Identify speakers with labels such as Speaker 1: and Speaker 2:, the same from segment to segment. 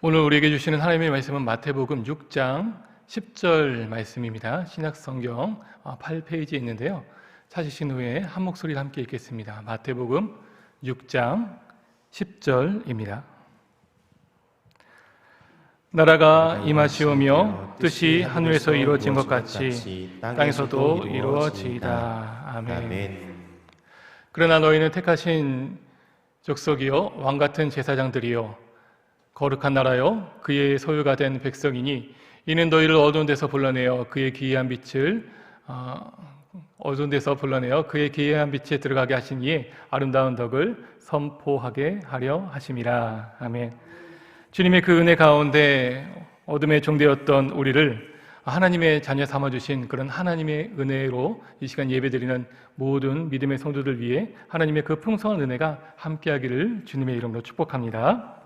Speaker 1: 오늘 우리에게 주시는 하나님의 말씀은 마태복음 6장 10절 말씀입니다. 신약성경 8페이지에 있는데요. 찾으신 후에 한 목소리로 함께 읽겠습니다. 마태복음 6장 10절입니다. 나라가 임하시오며 뜻이 하늘에서 이루어진 것 같이 땅에서도 이루어지이다. 아멘. 그러나 너희는 택하신 족속이요 왕같은 제사장들이요 거룩한 나라요 그의 소유가 된 백성이니 이는 너희를 어두운 데서 불러내어 그의 기이한 빛에 들어가게 하신 이의 아름다운 덕을 선포하게 하려 하심이라. 아멘. 주님의 그 은혜 가운데 어둠의 종되었던 우리를 하나님의 자녀 삼아주신 그런 하나님의 은혜로 이 시간 예배드리는 모든 믿음의 성도들 위해 하나님의 그 풍성한 은혜가 함께하기를 주님의 이름으로 축복합니다.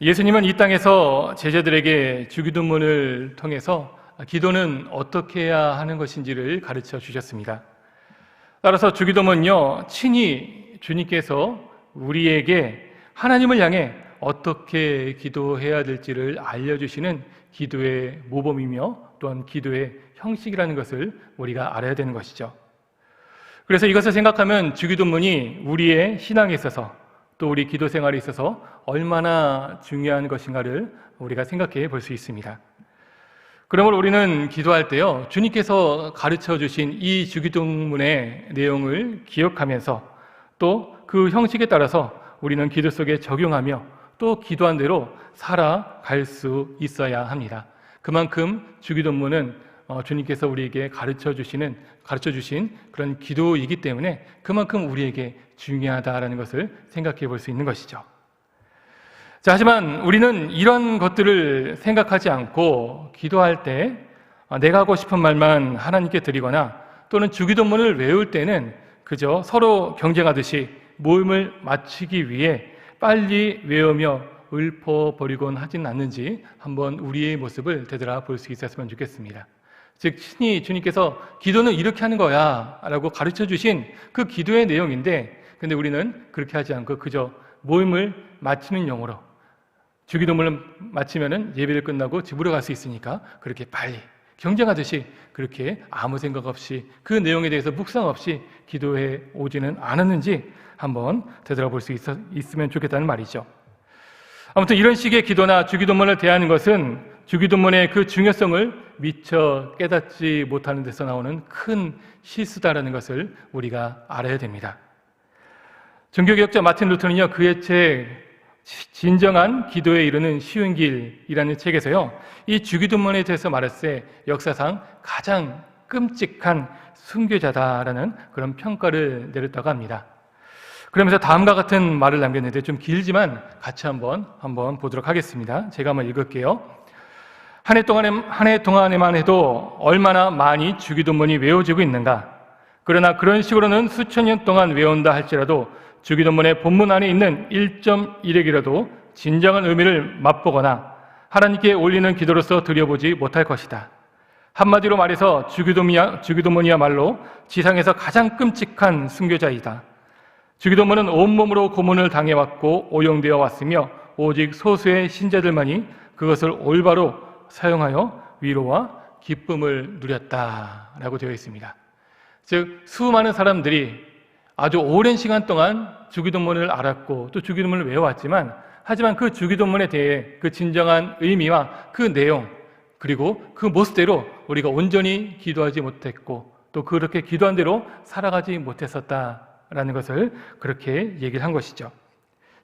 Speaker 1: 예수님은 이 땅에서 제자들에게 주기도문을 통해서 기도는 어떻게 해야 하는 것인지를 가르쳐 주셨습니다. 따라서 주기도문은요, 친히 주님께서 우리에게 하나님을 향해 어떻게 기도해야 될지를 알려주시는 기도의 모범이며 또한 기도의 형식이라는 것을 우리가 알아야 되는 것이죠. 그래서 이것을 생각하면 주기도문이 우리의 신앙에 있어서 또 우리 기도 생활에 있어서 얼마나 중요한 것인가를 우리가 생각해 볼 수 있습니다. 그러므로 우리는 기도할 때요, 주님께서 가르쳐 주신 이 주기도문의 내용을 기억하면서 또 그 형식에 따라서 우리는 기도 속에 적용하며 또 기도한 대로 살아갈 수 있어야 합니다. 그만큼 주기도문은 주님께서 우리에게 가르쳐 주신 그런 기도이기 때문에 그만큼 우리에게 중요하다라는 것을 생각해 볼 수 있는 것이죠. 자, 하지만 우리는 이런 것들을 생각하지 않고 기도할 때 내가 하고 싶은 말만 하나님께 드리거나 또는 주기도문을 외울 때는 그저 서로 경쟁하듯이 모임을 마치기 위해 빨리 외우며 읊어버리곤 하진 않는지 한번 우리의 모습을 되돌아볼 수 있었으면 좋겠습니다. 즉 친히 주님께서 기도는 이렇게 하는 거야 라고 가르쳐 주신 그 기도의 내용인데, 근데 우리는 그렇게 하지 않고 그저 모임을 마치는 용어로 주기도문을 마치면은 예배를 끝나고 집으로 갈 수 있으니까 그렇게 빨리 경쟁하듯이 그렇게 아무 생각 없이 그 내용에 대해서 묵상 없이 기도해 오지는 않았는지 한번 되돌아볼 수 있으면 좋겠다는 말이죠. 아무튼 이런 식의 기도나 주기도문을 대하는 것은 주기도문의 그 중요성을 미처 깨닫지 못하는 데서 나오는 큰 실수다라는 것을 우리가 알아야 됩니다. 종교개혁자 마틴 루터는요, 그의 책 진정한 기도에 이르는 쉬운 길이라는 책에서요, 이 주기도문에 대해서 말했을 때 역사상 가장 끔찍한 순교자다라는 그런 평가를 내렸다고 합니다. 그러면서 다음과 같은 말을 남겼는데 좀 길지만 같이 한번 보도록 하겠습니다. 제가 한번 읽을게요. 한 해 동안에만 해도 얼마나 많이 주기도문이 외워지고 있는가. 그러나 그런 식으로는 수천 년 동안 외운다 할지라도 주기도문의 본문 안에 있는 1.1액이라도 진정한 의미를 맛보거나 하나님께 올리는 기도로서 드려보지 못할 것이다. 한마디로 말해서 주기도문이야말로 지상에서 가장 끔찍한 순교자이다. 주기도문은 온몸으로 고문을 당해왔고 오용되어 왔으며 오직 소수의 신자들만이 그것을 올바로 사용하여 위로와 기쁨을 누렸다라고 되어 있습니다. 즉 수많은 사람들이 아주 오랜 시간 동안 주기도문을 알았고 또 주기도문을 외워왔지만 하지만 그 주기도문에 대해 그 진정한 의미와 그 내용 그리고 그 모습대로 우리가 온전히 기도하지 못했고 또 그렇게 기도한 대로 살아가지 못했었다라는 것을 그렇게 얘기를 한 것이죠.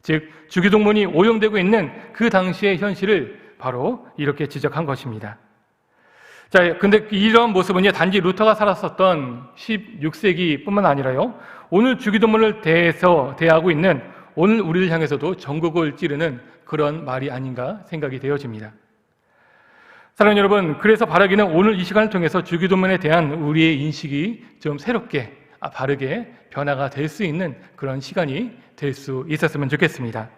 Speaker 1: 즉 주기도문이 오용되고 있는 그 당시의 현실을 바로 이렇게 지적한 것입니다. 자, 근데 이런 모습은요, 단지 루터가 살았었던 16세기뿐만 아니라요, 오늘 주기도문을 대하고 있는 오늘 우리를 향해서도 전국을 찌르는 그런 말이 아닌가 생각이 되어집니다. 사랑하는 여러분, 그래서 바라기는 오늘 이 시간을 통해서 주기도문에 대한 우리의 인식이 좀 새롭게 바르게 변화가 될 수 있는 그런 시간이 될 수 있었으면 좋겠습니다.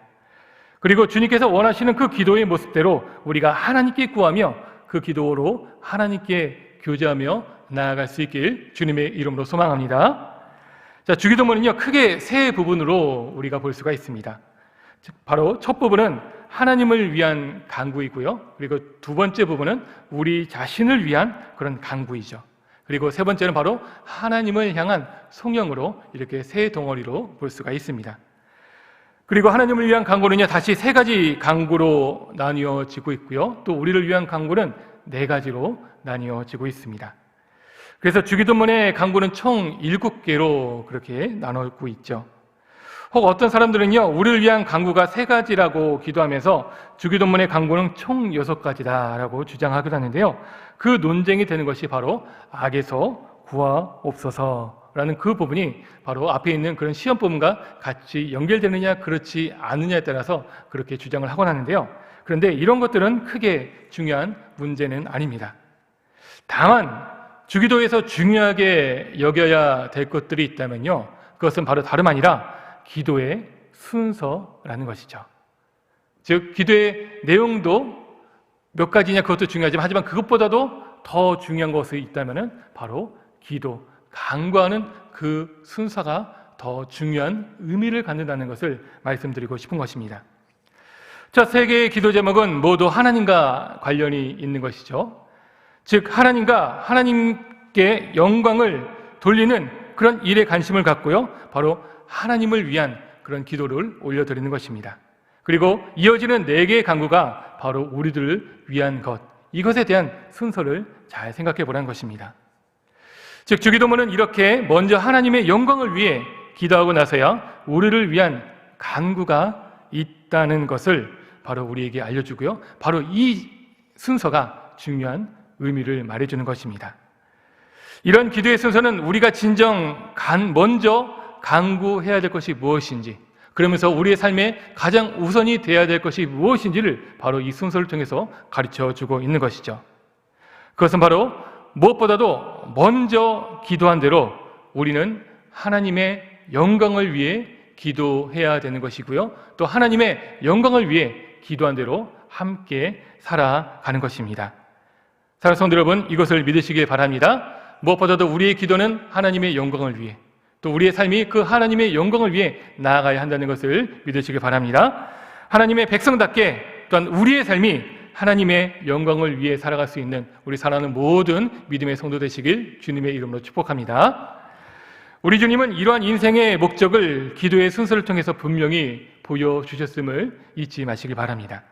Speaker 1: 그리고 주님께서 원하시는 그 기도의 모습대로 우리가 하나님께 구하며 그 기도로 하나님께 교제하며 나아갈 수 있길 주님의 이름으로 소망합니다. 자, 주기도문은요, 크게 세 부분으로 우리가 볼 수가 있습니다. 바로 첫 부분은 하나님을 위한 간구이고요. 그리고 두 번째 부분은 우리 자신을 위한 그런 간구이죠. 그리고 세 번째는 바로 하나님을 향한 송영으로 이렇게 세 덩어리로 볼 수가 있습니다. 그리고 하나님을 위한 간구는요, 다시 세 가지 간구로 나뉘어지고 있고요. 또 우리를 위한 간구는 네 가지로 나뉘어지고 있습니다. 그래서 주기도문의 간구는 총 7개로 그렇게 나누고 있죠. 혹 어떤 사람들은요, 우리를 위한 간구가 세 가지라고 기도하면서 주기도문의 간구는 총 6가지다라고 주장하기도 하는데요. 그 논쟁이 되는 것이 바로 악에서 구하옵소서라는 그 부분이 바로 앞에 있는 그런 시험 부분과 같이 연결되느냐 그렇지 않느냐에 따라서 그렇게 주장을 하곤 하는데요. 그런데 이런 것들은 크게 중요한 문제는 아닙니다. 다만 주기도에서 중요하게 여겨야 될 것들이 있다면요, 그것은 바로 다름 아니라 기도의 순서라는 것이죠. 즉 기도의 내용도 몇 가지냐 그것도 중요하지만, 하지만 그것보다도 더 중요한 것이 있다면 바로 기도, 간구하는 그 순서가 더 중요한 의미를 갖는다는 것을 말씀드리고 싶은 것입니다. 첫 세 개의 기도 제목은 모두 하나님과 관련이 있는 것이죠. 즉 하나님께 영광을 돌리는 그런 일에 관심을 갖고요, 바로 하나님을 위한 그런 기도를 올려드리는 것입니다. 그리고 이어지는 네 개의 간구가 바로 우리들을 위한 것, 이것에 대한 순서를 잘 생각해 보라는 것입니다. 즉 주기도문은 이렇게 먼저 하나님의 영광을 위해 기도하고 나서야 우리를 위한 간구가 있다는 것을 바로 우리에게 알려주고요, 바로 이 순서가 중요한 의미를 말해주는 것입니다. 이런 기도의 순서는 우리가 먼저 간구해야 될 것이 무엇인지, 그러면서 우리의 삶에 가장 우선이 되어야 될 것이 무엇인지를 바로 이 순서를 통해서 가르쳐주고 있는 것이죠. 그것은 바로 무엇보다도 먼저 기도한 대로 우리는 하나님의 영광을 위해 기도해야 되는 것이고요, 또 하나님의 영광을 위해 기도한 대로 함께 살아가는 것입니다. 사랑하는 성도 여러분, 이것을 믿으시길 바랍니다. 무엇보다도 우리의 기도는 하나님의 영광을 위해, 또 우리의 삶이 그 하나님의 영광을 위해 나아가야 한다는 것을 믿으시길 바랍니다. 하나님의 백성답게 또한 우리의 삶이 하나님의 영광을 위해 살아갈 수 있는 우리 사랑하는 모든 믿음의 성도 되시길 주님의 이름으로 축복합니다. 우리 주님은 이러한 인생의 목적을 기도의 순서를 통해서 분명히 보여주셨음을 잊지 마시길 바랍니다.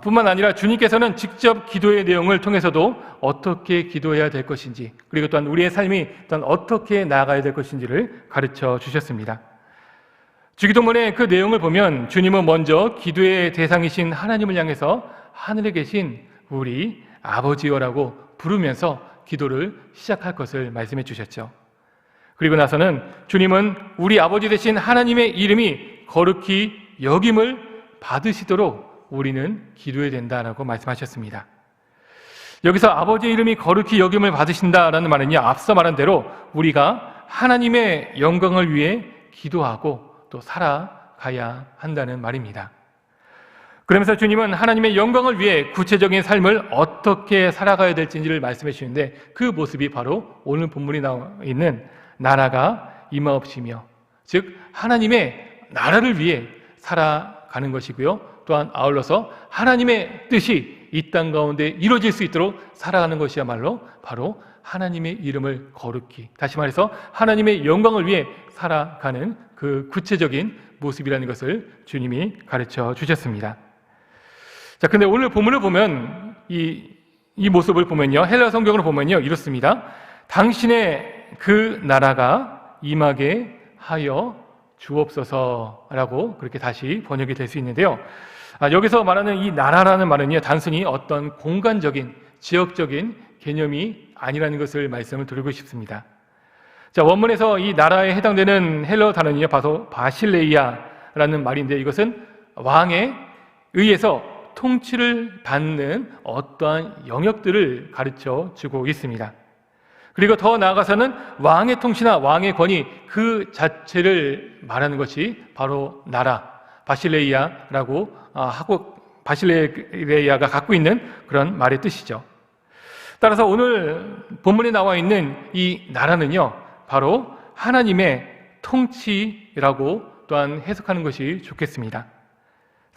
Speaker 1: 뿐만 아니라 주님께서는 직접 기도의 내용을 통해서도 어떻게 기도해야 될 것인지, 그리고 또한 우리의 삶이 또한 어떻게 나아가야 될 것인지를 가르쳐 주셨습니다. 주기도문의 그 내용을 보면 주님은 먼저 기도의 대상이신 하나님을 향해서 하늘에 계신 우리 아버지여라고 부르면서 기도를 시작할 것을 말씀해 주셨죠. 그리고 나서는 주님은 우리 아버지 되신 하나님의 이름이 거룩히 여김을 받으시도록 우리는 기도해야 된다라고 말씀하셨습니다. 여기서 아버지의 이름이 거룩히 여김을 받으신다라는 말은요, 앞서 말한 대로 우리가 하나님의 영광을 위해 기도하고 또 살아가야 한다는 말입니다. 그러면서 주님은 하나님의 영광을 위해 구체적인 삶을 어떻게 살아가야 될지를 말씀해 주시는데, 그 모습이 바로 오늘 본문에 나와 있는 나라가 임하옵시며, 즉 하나님의 나라를 위해 살아가는 것이고요, 또한 아울러서 하나님의 뜻이 이 땅 가운데 이루어질 수 있도록 살아가는 것이야말로 바로 하나님의 이름을 거룩히, 다시 말해서 하나님의 영광을 위해 살아가는 그 구체적인 모습이라는 것을 주님이 가르쳐 주셨습니다. 자, 근데 오늘 본문을 보면 이 모습을 보면요, 헬라 성경으로 보면요, 이렇습니다. 당신의 그 나라가 임하게 하여 주옵소서라고 그렇게 다시 번역이 될 수 있는데요. 여기서 말하는 이 나라라는 말은요, 단순히 어떤 공간적인, 지역적인 개념이 아니라는 것을 말씀을 드리고 싶습니다. 자, 원문에서 이 나라에 해당되는 헬러 단어는요, 바로 바실레이아라는 말인데, 이것은 왕에 의해서 통치를 받는 어떠한 영역들을 가르쳐 주고 있습니다. 그리고 더 나아가서는 왕의 통치나 왕의 권위 그 자체를 말하는 것이 바로 나라, 바실레이아라고 하고, 바실레이아가 갖고 있는 그런 말의 뜻이죠. 따라서 오늘 본문에 나와 있는 이 나라는요, 바로 하나님의 통치라고 또한 해석하는 것이 좋겠습니다.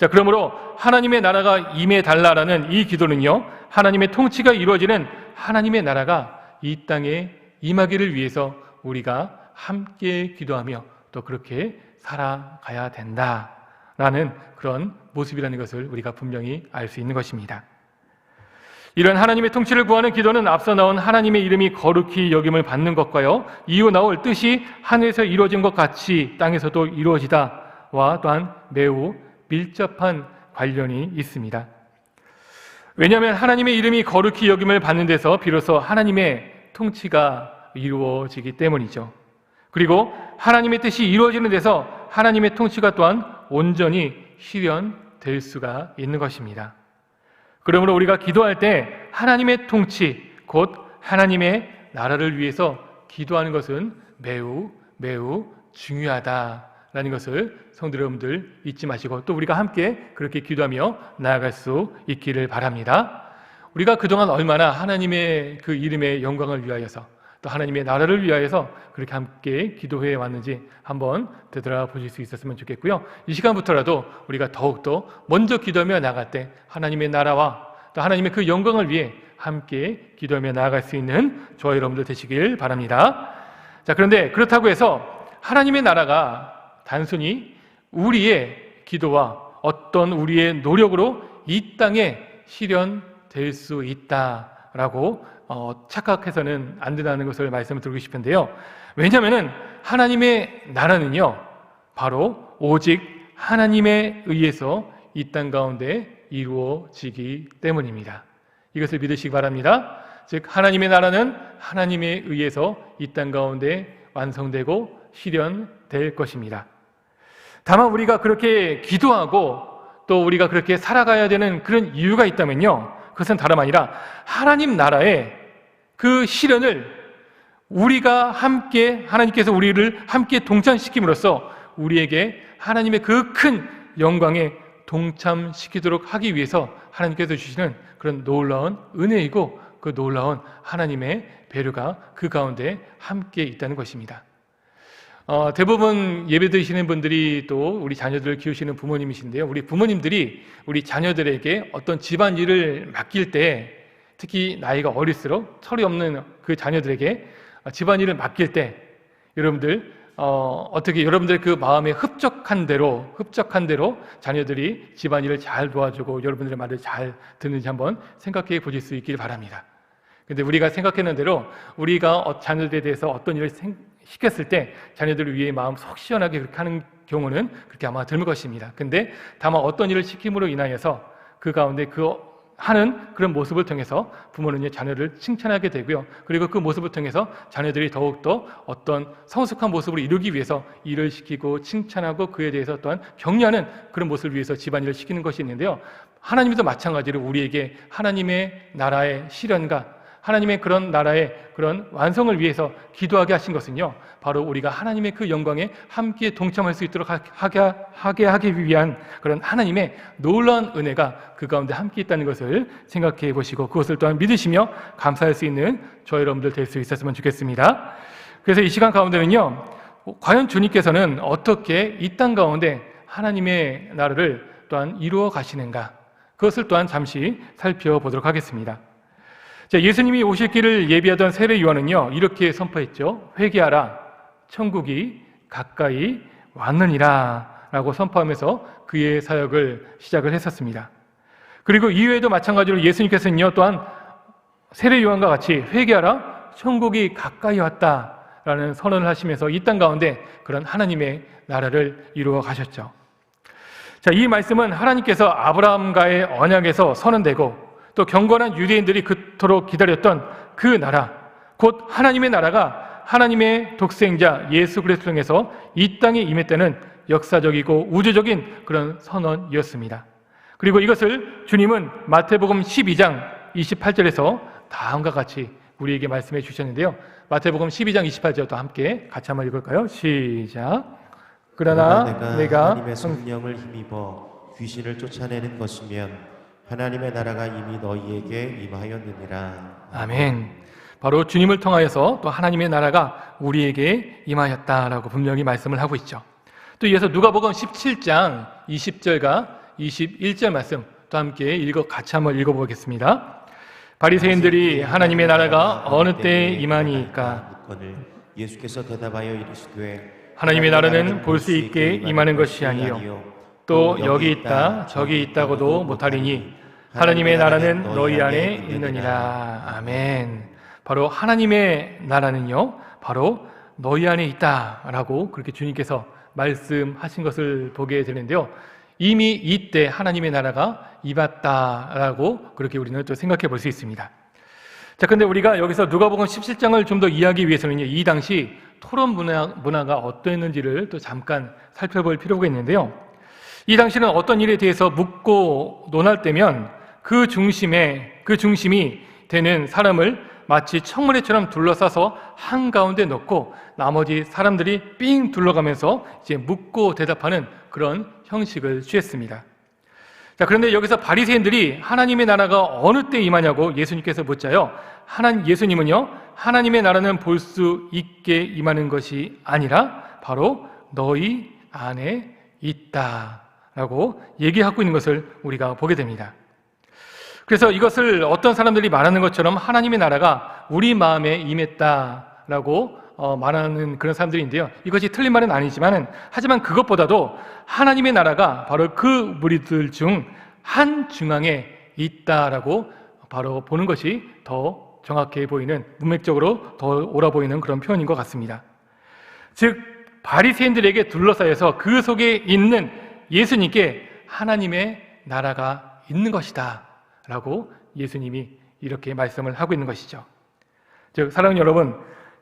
Speaker 1: 자, 그러므로 하나님의 나라가 임해달라라는 이 기도는요, 하나님의 통치가 이루어지는 하나님의 나라가 이 땅에 임하기를 위해서 우리가 함께 기도하며 또 그렇게 살아가야 된다라는 그런 모습이라는 것을 우리가 분명히 알 수 있는 것입니다. 이런 하나님의 통치를 구하는 기도는 앞서 나온 하나님의 이름이 거룩히 여김을 받는 것과요, 이후 나올 뜻이 하늘에서 이루어진 것 같이 땅에서도 이루어지다와 또한 매우 밀접한 관련이 있습니다. 왜냐하면 하나님의 이름이 거룩히 여김을 받는 데서 비로소 하나님의 통치가 이루어지기 때문이죠. 그리고 하나님의 뜻이 이루어지는 데서 하나님의 통치가 또한 온전히 실현될 수가 있는 것입니다. 그러므로 우리가 기도할 때 하나님의 통치, 곧 하나님의 나라를 위해서 기도하는 것은 매우 중요하다라는 것을 성도 여러분들 잊지 마시고 또 우리가 함께 그렇게 기도하며 나아갈 수 있기를 바랍니다. 우리가 그동안 얼마나 하나님의 그 이름의 영광을 위하여서 또 하나님의 나라를 위하여서 그렇게 함께 기도해 왔는지 한번 되돌아보실 수 있었으면 좋겠고요. 이 시간부터라도 우리가 더욱더 먼저 기도하며 나아갈 때 하나님의 나라와 또 하나님의 그 영광을 위해 함께 기도하며 나아갈 수 있는 저와 여러분들 되시길 바랍니다. 자, 그런데 그렇다고 해서 하나님의 나라가 단순히 우리의 기도와 어떤 우리의 노력으로 이 땅에 실현될 수 있다라고 착각해서는 안 된다는 것을 말씀을 드리고 싶은데요. 왜냐하면 하나님의 나라는요, 바로 오직 하나님에 의해서 이 땅 가운데 이루어지기 때문입니다. 이것을 믿으시기 바랍니다. 즉 하나님의 나라는 하나님에 의해서 이 땅 가운데 완성되고 실현될 것입니다. 다만 우리가 그렇게 기도하고 또 우리가 그렇게 살아가야 되는 그런 이유가 있다면요, 그것은 다름 아니라 하나님 나라의 그 실현을 우리가 함께, 하나님께서 우리를 함께 동참시킴으로써 우리에게 하나님의 그 큰 영광에 동참시키도록 하기 위해서 하나님께서 주시는 그런 놀라운 은혜이고 그 놀라운 하나님의 배려가 그 가운데 함께 있다는 것입니다. 대부분 예배 드리시는 분들이 또 우리 자녀들을 키우시는 부모님이신데요, 우리 부모님들이 우리 자녀들에게 어떤 집안일을 맡길 때, 특히 나이가 어릴수록 철이 없는 그 자녀들에게 집안일을 맡길 때 여러분들 어떻게 여러분들의 그 마음에 흡족한 대로 자녀들이 집안일을 잘 도와주고 여러분들의 말을 잘 듣는지 한번 생각해 보실 수 있길 바랍니다. 근데 우리가 생각했는 대로 우리가 자녀들에 대해서 어떤 일을 시켰을 때 자녀들을 위해 마음 속 시원하게 그렇게 하는 경우는 그렇게 아마 드물 것입니다. 근데 다만 어떤 일을 시킴으로 인하여서 그 가운데 하는 그런 모습을 통해서 부모는 자녀를 칭찬하게 되고요. 그리고 그 모습을 통해서 자녀들이 더욱더 어떤 성숙한 모습으로 이루기 위해서 일을 시키고 칭찬하고 그에 대해서 또한 격려하는 그런 모습을 위해서 집안일을 시키는 것이 있는데요. 하나님도 마찬가지로 우리에게 하나님의 나라의 실현과 하나님의 그런 나라의 그런 완성을 위해서 기도하게 하신 것은요, 바로 우리가 하나님의 그 영광에 함께 동참할 수 있도록 하기 위한 그런 하나님의 놀라운 은혜가 그 가운데 함께 있다는 것을 생각해 보시고 그것을 또한 믿으시며 감사할 수 있는 저 여러분들 될 수 있었으면 좋겠습니다. 그래서 이 시간 가운데는요, 과연 주님께서는 어떻게 이 땅 가운데 하나님의 나라를 또한 이루어 가시는가, 그것을 또한 잠시 살펴보도록 하겠습니다. 자, 예수님이 오실 길을 예비하던 세례 요한은요, 이렇게 선포했죠. 회개하라, 천국이 가까이 왔느니라 라고 선포하면서 그의 사역을 시작을 했었습니다. 그리고 이후에도 마찬가지로 예수님께서는요, 또한 세례 요한과 같이 회개하라, 천국이 가까이 왔다라는 선언을 하시면서 이 땅 가운데 그런 하나님의 나라를 이루어 가셨죠. 자, 이 말씀은 하나님께서 아브라함과의 언약에서 선언되고 또 경건한 유대인들이 그토록 기다렸던 그 나라, 곧 하나님의 나라가 하나님의 독생자 예수 그리스도를 통해서 이 땅에 임했다는 역사적이고 우주적인 그런 선언이었습니다. 그리고 이것을 주님은 마태복음 12장 28절에서 다음과 같이 우리에게 말씀해 주셨는데요. 마태복음 12장 28절도 함께 같이 한번 읽을까요? 시작. 그러나 내가
Speaker 2: 하나님의 성령을 힘입어 귀신을 쫓아내는 것이면 하나님의 나라가 이미 너희에게 임하였느니라.
Speaker 1: 아멘. 바로 주님을 통하여서 또 하나님의 나라가 우리에게 임하였다라고 분명히 말씀을 하고 있죠. 또 이어서 누가복음 17장 20절과 21절 말씀 또 함께 같이 한번 읽어보겠습니다. 바리새인들이 하나님의 나라가 어느 때에 임하니까
Speaker 2: 묻거늘 예수께서 대답하여 이르시되
Speaker 1: 하나님의 나라는 볼 수 있게 임하는 것이 아니요 또 여기 있다 저기 있다고도 못하리니 하나님의 나라는 너희 안에 있느니라. 아멘. 바로 하나님의 나라는요 바로 너희 안에 있다라고 그렇게 주님께서 말씀하신 것을 보게 되는데요, 이미 이때 하나님의 나라가 임했다라고 그렇게 우리는 또 생각해 볼 수 있습니다. 자, 근데 우리가 여기서 누가복음 17장을 좀 더 이해하기 위해서는요, 이 당시 토론 문화가 어떠했는지를 또 잠깐 살펴볼 필요가 있는데요, 이 당시는 어떤 일에 대해서 묻고 논할 때면 그 중심이 되는 사람을 마치 청문회처럼 둘러싸서 한가운데 놓고 나머지 사람들이 삥 둘러가면서 이제 묻고 대답하는 그런 형식을 취했습니다. 자, 그런데 여기서 바리새인들이 하나님의 나라가 어느 때 임하냐고 예수님께서 묻자요, 예수님은요, 하나님의 나라는 볼 수 있게 임하는 것이 아니라 바로 너희 안에 있다라고 얘기하고 있는 것을 우리가 보게 됩니다. 그래서 이것을 어떤 사람들이 말하는 것처럼 하나님의 나라가 우리 마음에 임했다라고 말하는 그런 사람들인데요, 이것이 틀린 말은 아니지만 하지만 그것보다도 하나님의 나라가 바로 그 무리들 중 한 중앙에 있다라고 바로 보는 것이 더 정확해 보이는, 문맥적으로 더 옳아 보이는 그런 표현인 것 같습니다. 즉 바리새인들에게 둘러싸여서 그 속에 있는 예수님께 하나님의 나라가 있는 것이다 라고 예수님이 이렇게 말씀을 하고 있는 것이죠. 즉 사랑하는 여러분,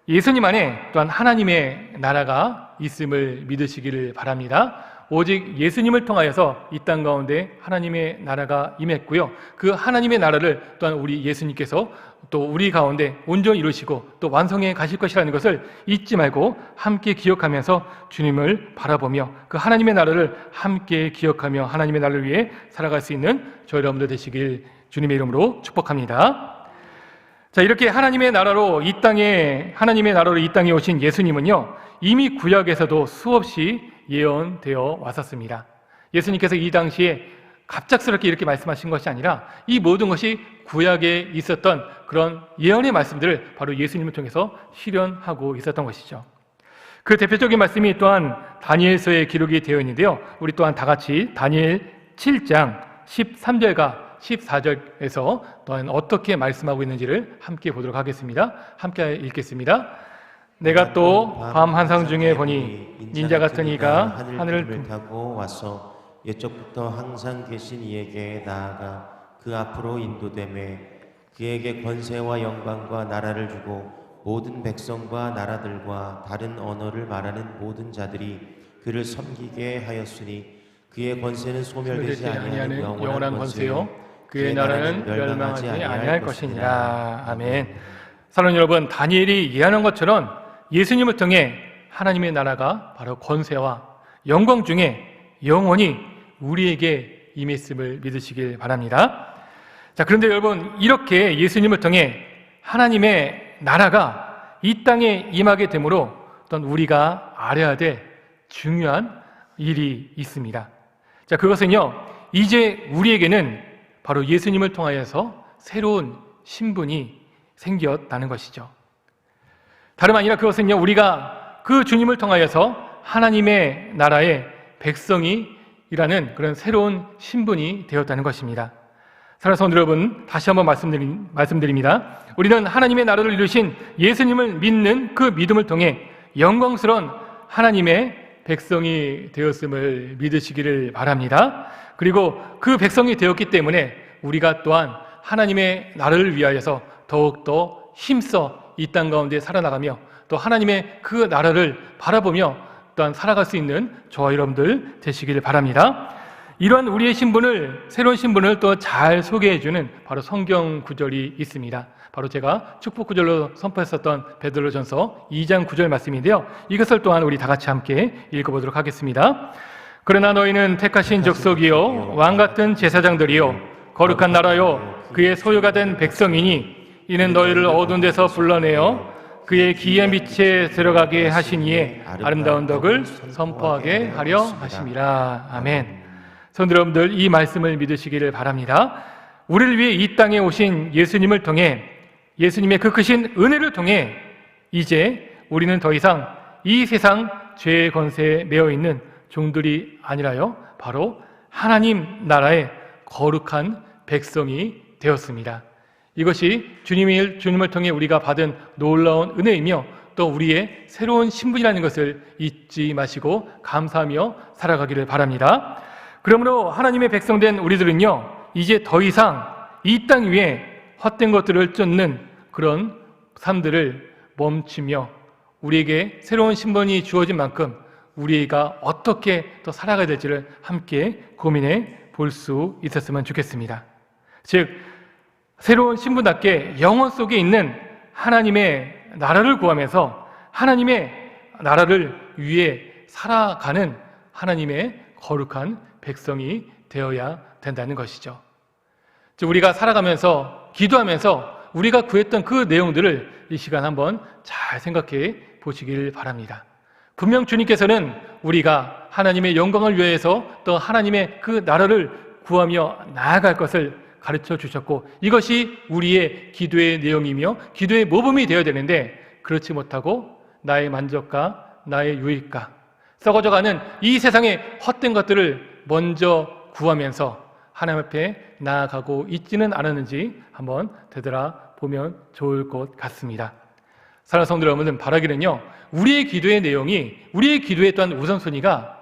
Speaker 1: 예수님 안에 또한 하나님의 나라가 있음을 믿으시기를 바랍니다. 오직 예수님을 통하여서 이 땅 가운데 하나님의 나라가 임했고요, 그 하나님의 나라를 또한 우리 예수님께서 또 우리 가운데 온전히 이루시고 또 완성해 가실 것이라는 것을 잊지 말고 함께 기억하면서 주님을 바라보며 그 하나님의 나라를 함께 기억하며 하나님의 나라를 위해 살아갈 수 있는 저희 여러분들 되시길 주님의 이름으로 축복합니다. 자, 이렇게 하나님의 나라로 이 땅에 오신 예수님은요, 이미 구약에서도 수없이 예언되어 왔었습니다. 예수님께서 이 당시에 갑작스럽게 이렇게 말씀하신 것이 아니라 이 모든 것이 구약에 있었던 그런 예언의 말씀들을 바로 예수님을 통해서 실현하고 있었던 것이죠. 그 대표적인 말씀이 또한 다니엘서에 기록이 되어 있는데요, 우리 또한 다 같이 다니엘 7장 13절과 14절에서 또한 어떻게 말씀하고 있는지를 함께 보도록 하겠습니다. 함께 읽겠습니다. 내가 또 밤 한상 중에 보니 인자 같은 이가 하늘을
Speaker 2: 타고 와서 옛적부터 항상 계신 이에게 나아가 그 앞으로 인도되매 그에게 권세와 영광과 나라를 주고 모든 백성과 나라들과 다른 언어를 말하는 모든 자들이 그를 섬기게 하였으니 그의 권세는 소멸되지 아니하는 영원한 권세요 그의 나라는 멸망하지 아니할 것이니라.
Speaker 1: 아멘. 사랑하는 여러분, 다니엘이 예언한 것처럼 예수님을 통해 하나님의 나라가 바로 권세와 영광 중에 영원히 우리에게 임했음을 믿으시길 바랍니다. 자, 그런데 여러분, 이렇게 예수님을 통해 하나님의 나라가 이 땅에 임하게 되므로 어떤 우리가 알아야 될 중요한 일이 있습니다. 자, 그것은요, 이제 우리에게는 바로 예수님을 통하여서 새로운 신분이 생겼다는 것이죠. 다름 아니라 그것은요, 우리가 그 주님을 통하여서 하나님의 나라의 백성이라는 그런 새로운 신분이 되었다는 것입니다. 사랑하는 성도 여러분, 다시 한번 말씀드립니다. 우리는 하나님의 나라를 이루신 예수님을 믿는 그 믿음을 통해 영광스러운 하나님의 백성이 되었음을 믿으시기를 바랍니다. 그리고 그 백성이 되었기 때문에 우리가 또한 하나님의 나라를 위하여서 더욱더 힘써 이 땅 가운데 살아나가며 또 하나님의 그 나라를 바라보며 또한 살아갈 수 있는 저와 여러분들 되시기를 바랍니다. 이러한 우리의 새로운 신분을 또 잘 소개해주는 바로 성경 구절이 있습니다. 바로 제가 축복 구절로 선포했었던 베드로전서 2장 9절 말씀인데요, 이것을 또한 우리 다 같이 함께 읽어보도록 하겠습니다. 그러나 너희는 택하신 족속이요 왕같은 제사장들이요 거룩한 나라요 그의 소유가 된 백성이니 이는 너희를 어두운 데서 불러내어 그의 기이한 빛에 들어가게 하신 이의 아름다운 덕을 선포하게 하려 하심이라. 아멘. 성도 여러분들, 이 말씀을 믿으시기를 바랍니다. 우리를 위해 이 땅에 오신 예수님을 통해, 예수님의 그 크신 은혜를 통해 이제 우리는 더 이상 이 세상 죄의 권세에 매여 있는 종들이 아니라요, 바로 하나님 나라의 거룩한 백성이 되었습니다. 이것이 주님을 통해 우리가 받은 놀라운 은혜이며 또 우리의 새로운 신분이라는 것을 잊지 마시고 감사하며 살아가기를 바랍니다. 그러므로 하나님의 백성된 우리들은요, 이제 더 이상 이 땅 위에 헛된 것들을 쫓는 그런 삶들을 멈추며 우리에게 새로운 신분이 주어진 만큼 우리가 어떻게 또 살아가야 될지를 함께 고민해 볼 수 있었으면 좋겠습니다. 즉, 새로운 신분답게 영혼 속에 있는 하나님의 나라를 구하면서 하나님의 나라를 위해 살아가는 하나님의 거룩한 백성이 되어야 된다는 것이죠. 즉, 우리가 살아가면서 기도하면서 우리가 구했던 그 내용들을 이 시간 한번 잘 생각해 보시길 바랍니다. 분명 주님께서는 우리가 하나님의 영광을 위해서 또 하나님의 그 나라를 구하며 나아갈 것을 가르쳐 주셨고, 이것이 우리의 기도의 내용이며 기도의 모범이 되어야 되는데, 그렇지 못하고 나의 만족과 나의 유익과 썩어져가는 이 세상의 헛된 것들을 먼저 구하면서 하나님 앞에 나아가고 있지는 않았는지 한번 되돌아보면 좋을 것 같습니다. 사랑하는 성도 여러분, 바라기는요, 우리의 기도의 내용이, 우리의 기도의 또한 우선순위가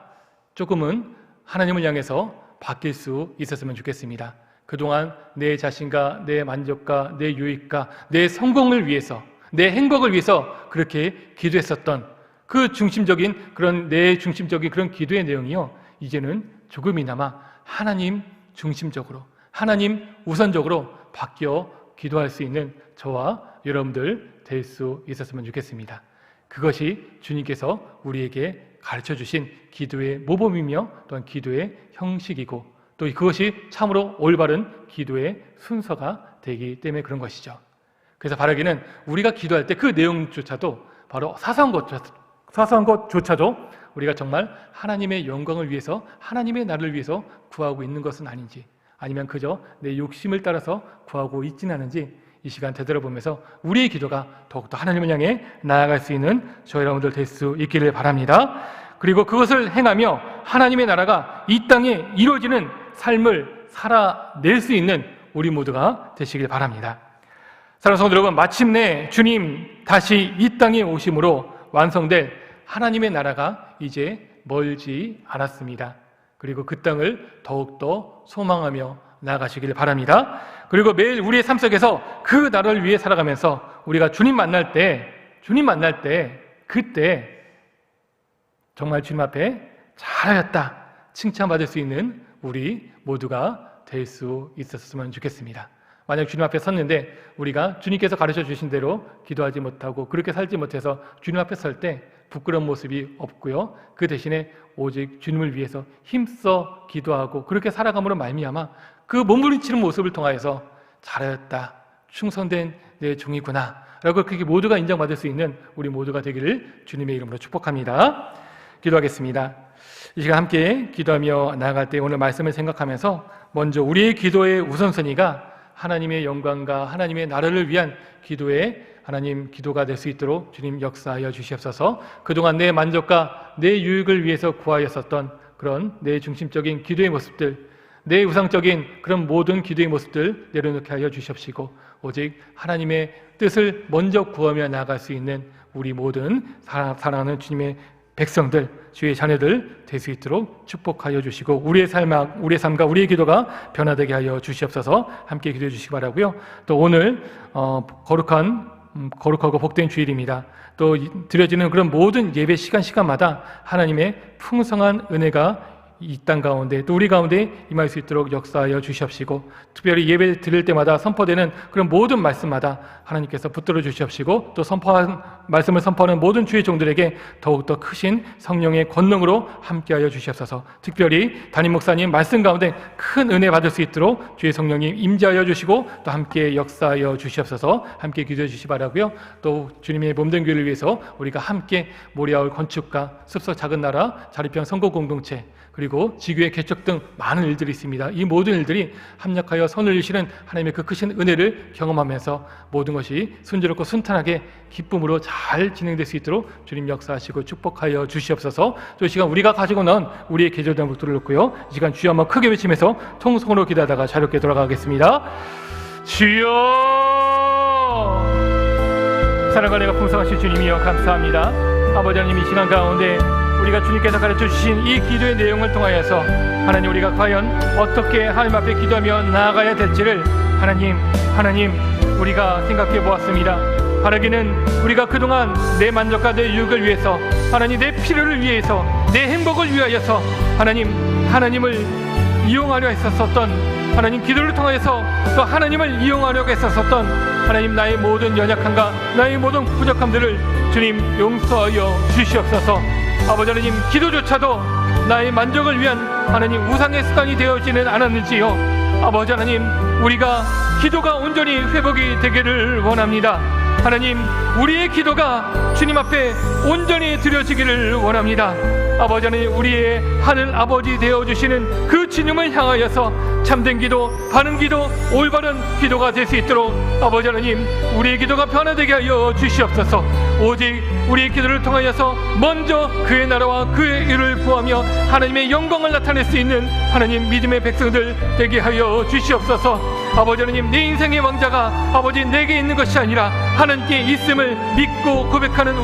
Speaker 1: 조금은 하나님을 향해서 바뀔 수 있었으면 좋겠습니다. 그동안 내 자신과 내 만족과 내 유익과 내 성공을 위해서, 내 행복을 위해서 그렇게 기도했었던 그 중심적인 그런 내 중심적인 그런 기도의 내용이요, 이제는 조금이나마 하나님 중심적으로, 하나님 우선적으로 바뀌어 기도할 수 있는 저와 여러분들 될 수 있었으면 좋겠습니다. 그것이 주님께서 우리에게 가르쳐 주신 기도의 모범이며 또한 기도의 형식이고, 또 그것이 참으로 올바른 기도의 순서가 되기 때문에 그런 것이죠. 그래서 바라기는 우리가 기도할 때 그 내용조차도 바로 사소한 것조차도 우리가 정말 하나님의 영광을 위해서, 하나님의 나라를 위해서 구하고 있는 것은 아닌지, 아니면 그저 내 욕심을 따라서 구하고 있지는 않은지 이 시간 되돌아보면서 우리의 기도가 더욱더 하나님을 향해 나아갈 수 있는 저희 여러분들 될 수 있기를 바랍니다. 그리고 그것을 행하며 하나님의 나라가 이 땅에 이루어지는 삶을 살아낼 수 있는 우리 모두가 되시길 바랍니다. 사랑하는 성도 여러분, 마침내 주님 다시 이 땅에 오심으로 완성될 하나님의 나라가 이제 멀지 않았습니다. 그리고 그 땅을 더욱더 소망하며 나아가시길 바랍니다. 그리고 매일 우리의 삶 속에서 그 나라를 위해 살아가면서 우리가 주님 만날 때 그때 정말 주님 앞에 잘하였다 칭찬받을 수 있는 우리 모두가 될 수 있었으면 좋겠습니다. 만약 주님 앞에 섰는데 우리가 주님께서 가르쳐 주신 대로 기도하지 못하고 그렇게 살지 못해서 주님 앞에 설 때 부끄러운 모습이 없고요, 그 대신에 오직 주님을 위해서 힘써 기도하고 그렇게 살아감으로 말미암아 그 몸부림치는 모습을 통하여서 잘하였다, 충성된 내 종이구나 라고 그렇게 모두가 인정받을 수 있는 우리 모두가 되기를 주님의 이름으로 축복합니다. 기도하겠습니다. 이 시간 함께 기도하며 나아갈 때 오늘 말씀을 생각하면서 먼저 우리의 기도의 우선순위가 하나님의 영광과 하나님의 나라를 위한 기도의 하나님 기도가 될 수 있도록 주님 역사하여 주시옵소서. 그동안 내 만족과 내 유익을 위해서 구하였었던 그런 내 중심적인 기도의 모습들, 내 우상적인 그런 모든 기도의 모습들 내려놓게 하여 주시옵시고 오직 하나님의 뜻을 먼저 구하며 나아갈 수 있는 우리 모든 사랑하는 주님의 백성들, 주의 자녀들 될 수 있도록 축복하여 주시고 우리의 삶과 우리의 기도가 변화되게 하여 주시옵소서. 함께 기도해 주시기 바라고요. 또 오늘 거룩하고 복된 주일입니다. 또 드려지는 그런 모든 예배 시간마다 하나님의 풍성한 은혜가 이 땅 가운데 또 우리 가운데 임할 수 있도록 역사하여 주시옵시고 특별히 예배 드릴 때마다 선포되는 그런 모든 말씀마다 하나님께서 붙들어 주시옵시고 또 말씀을 선포하는 모든 주의 종들에게 더욱더 크신 성령의 권능으로 함께하여 주시옵소서. 특별히 담임 목사님 말씀 가운데 큰 은혜 받을 수 있도록 주의 성령님 임재하여 주시고 또 함께 역사하여 주시옵소서. 함께 기도해 주시기 바라고요. 또 주님의 몸된 교회를 위해서 우리가 함께 모리아울 건축가 습석 작은 나라 자립형 선거 공동체 그리고 지교의 개척 등 많은 일들이 있습니다. 이 모든 일들이 합력하여 선을 이루시는 하나님의 그 크신 은혜를 경험하면서 모든 것이 순조롭고 순탄하게 기쁨으로 잘 진행될 수 있도록 주님 역사하시고 축복하여 주시옵소서. 또 이 시간 우리가 가지고 나온 우리의 계절된 것들을 놓고요, 이 시간 주여 한번 크게 외치면서 통성으로 기도하다가 자유롭게 돌아가겠습니다. 주여! 사랑과 내가 풍성하신 주님이여 감사합니다. 아버지 하나님, 이 시간 가운데 우리가 주님께서 가르쳐주신 이 기도의 내용을 통하여서 하나님, 우리가 과연 어떻게 하나님 앞에 기도하며 나아가야 될지를 하나님 우리가 생각해 보았습니다. 바라기는 우리가 그동안 내 만족과 내 유익을 위해서, 하나님 내 필요를 위해서, 내 행복을 위하여서 하나님을 이용하려 했었던, 하나님 기도를 통해서 또 하나님을 이용하려고 했었던 하나님, 나의 모든 연약함과 나의 모든 부족함들을 주님 용서하여 주시옵소서. 아버지 하나님, 기도조차도 나의 만족을 위한 하나님 우상의 습관이 되어지는 않았는지요. 아버지 하나님, 우리가 기도가 온전히 회복이 되기를 원합니다. 하나님, 우리의 기도가 주님 앞에 온전히 드려지기를 원합니다. 아버지 하나님, 우리의 하늘 아버지 되어주시는 그 주님을 향하여서 참된 기도, 바른 기도, 올바른 기도가 될 수 있도록 아버지 하나님, 우리의 기도가 변화되게 하여 주시옵소서. 오직 우리의 기도를 통하여서 먼저 그의 나라와 그의 일을 구하며 하나님의 영광을 나타낼 수 있는 하나님 믿음의 백성들 되게 하여 주시옵소서. 아버지 하나님, 내 인생의 왕자가 아버지 내게 있는 것이 아니라 하나님께 있음을 믿고 고백하는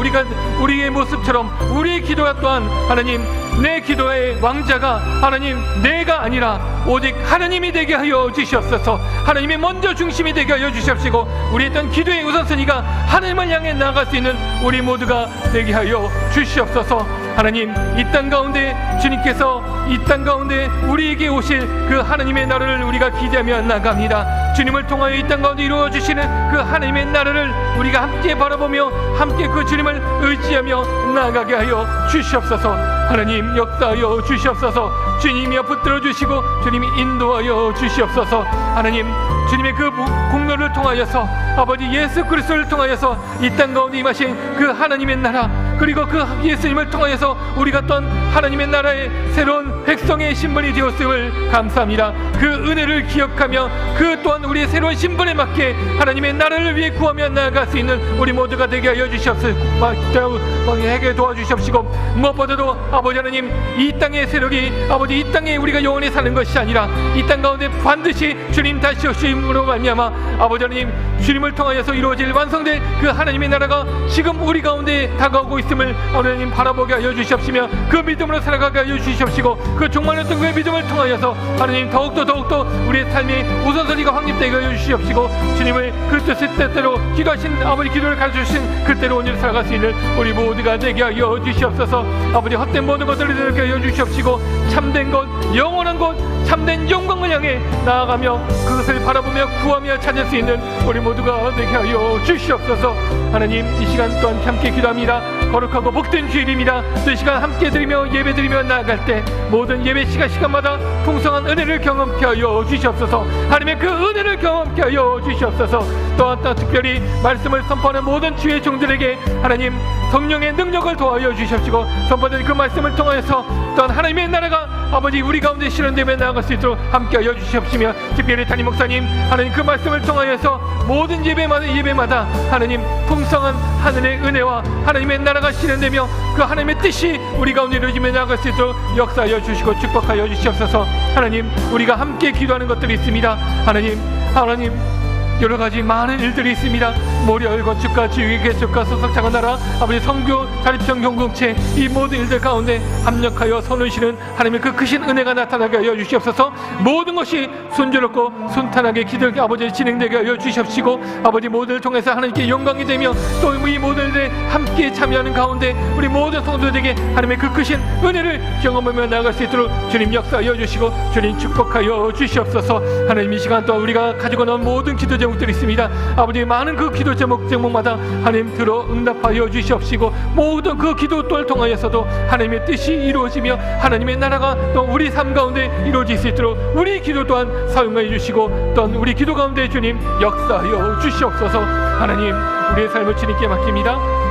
Speaker 1: 우리의 모습처럼 우리의 기도가 또한 하나님, 내 기도의 왕자가 하나님 내가 아니라 오직 하나님이 되게 하여 주시옵소서. 하나님이 먼저 중심이 되게 하여 주시옵시고, 우리의 어떤 기도의 우선순위가 하나님을 향해 나아갈 수 있는 우리 모두가 되게 하여 주시옵소서. 하나님, 이 땅 가운데 주님께서 이 땅 가운데 우리에게 오실 그 하나님의 나라를 우리가 기대하며 나갑니다. 주님을 통하여 이 땅 가운데 이루어 주시는 그 하나님의 나라를 우리가 함께 바라보며 함께 그 주님을 의지하며 나아가게 하여 주시옵소서. 하나님, 역사하여 주시옵소서. 주님이 붙들어 주시고 주님이 인도하여 주시옵소서. 하나님, 주님의 그 공로를 통하여서 아버지 예수 그리스도를 통하여서 이 땅 가운데 임하신 그 하나님의 나라, 그리고 그 예수님을 통하여서 우리가 또한 하나님의 나라의 새로운 백성의 신분이 되었음을 감사합니다. 그 은혜를 기억하며 그 또한 우리의 새로운 신분에 맞게 하나님의 나라를 위해 구하며 나아갈 수 있는 우리 모두가 되게 하여 주시옵소서. 해게 도와주시옵시고, 무엇보다도 아버지 하나님, 이 땅의 세력이 아버지 이 땅에 우리가 영원히 사는 것이 아니라 이 땅 가운데 반드시 주님 다시 오심으로 말미암아 아버지 하나님, 주님을 통하여서 이루어질 완성될 그 하나님의 나라가 지금 우리 가운데 다가오고 있음을 하나님 바라보게 하여 주시옵시며, 그 믿음으로 살아가게 하여 주시옵시고, 그 종말했던 그 믿음을 통하여서 하나님 더욱더 우리의 삶이 우선순위가 확립되게 하여 주시옵시고, 주님을 그 뜻대로 기도하신 아버지 기도를 가르쳐주신 그때로 온전히 살아갈 수 있는 우리 모두가 되게 하여 주시옵소서. 아버지, 헛된 모든 것들을 되게 하여 주시옵시고, 참된 것, 영원한 것, 참된 영광을 향해 나아가며 그것을 바라보며 구하며 찾을 수 있는 우리 모두가 되게 하여 주시옵소서. 하나님, 이 시간 또한 함께 기도합니다. 거룩하고 복된 주일입니다. 이 시간 함께 드리며 예배 드리며 나아갈 때 모든 예배 시간마다 풍성한 은혜를 경험케 하여 주시옵소서. 하나님의 그 은혜를 경험케 하여 주시옵소서. 또한 특별히 말씀을 선포하는 모든 주의 종들에게 하나님 성령의 능력을 도와여 주시옵시고, 선포된 그 말씀을 통하여서 또한 하나님의 나라가 아버지 우리 가운데 실현되며 나아갈 수 있도록 함께 하여 주시옵시며, 특별히 담임 목사님 하나님 그 말씀을 통하여서 모든 예배마다 하나님 풍성한 하늘의 은혜와 하나님의 나라가 실현되며 그 하나님의 뜻이 우리 가운데 이루어지며 나아갈 수 있도록 역사하여 주시고 축복하여 주시옵소서. 하나님, 우리가 함께 기도하는 것들이 있습니다. 하나님 여러 가지 많은 일들이 있습니다. 모리얼 건축과 지휘 개척과 소속창원 나라, 아버지 선교 자립형 공동체, 이 모든 일들 가운데 합력하여 손을 실은 하나님의 그 크신 은혜가 나타나게 하여 주시옵소서. 모든 것이 순조롭고 순탄하게 기도가 아버지 진행되게 하여 주시옵시고, 아버지 모두를 통해서 하나님께 영광이 되며 또 이 모든 일에 함께 참여하는 가운데 우리 모든 성도들에게 하나님의 그 크신 은혜를 경험하며 나아갈 수 있도록 주님 역사하여 주시고 주님 축복하여 주시옵소서. 하나님, 이 시간 또 우리가 가지고 나온 모든 기도 제목들이 있습니다. 아버지, 많은 그 기도 제목마다 하나님 들어 응답하여 주시옵시고, 모든 그 기도를 통하여서도 하나님의 뜻이 이루어지며 하나님의 나라가 또 우리 삶 가운데 이루어질 수 있도록 우리 기도 또한 사용하여 주시고, 또한 우리 기도 가운데 주님 역사하여 주시옵소서. 하나님, 우리의 삶을 주님께 맡깁니다.